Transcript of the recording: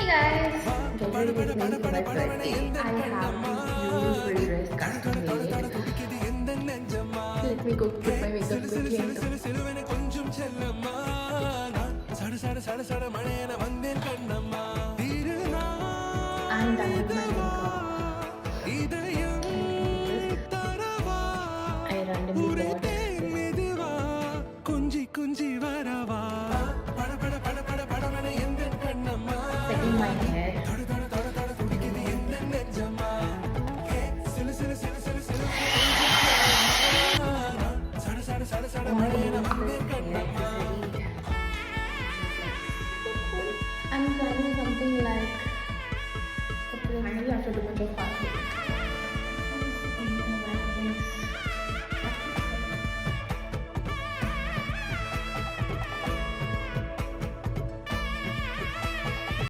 guys, get ready with me for my birthday. I have this beautiful dress custom made. Let me go put my makeup quickly I'm done with my makeup. I randomly bought setting my hair. I'm planning something like a preliminary after a bunch of fun.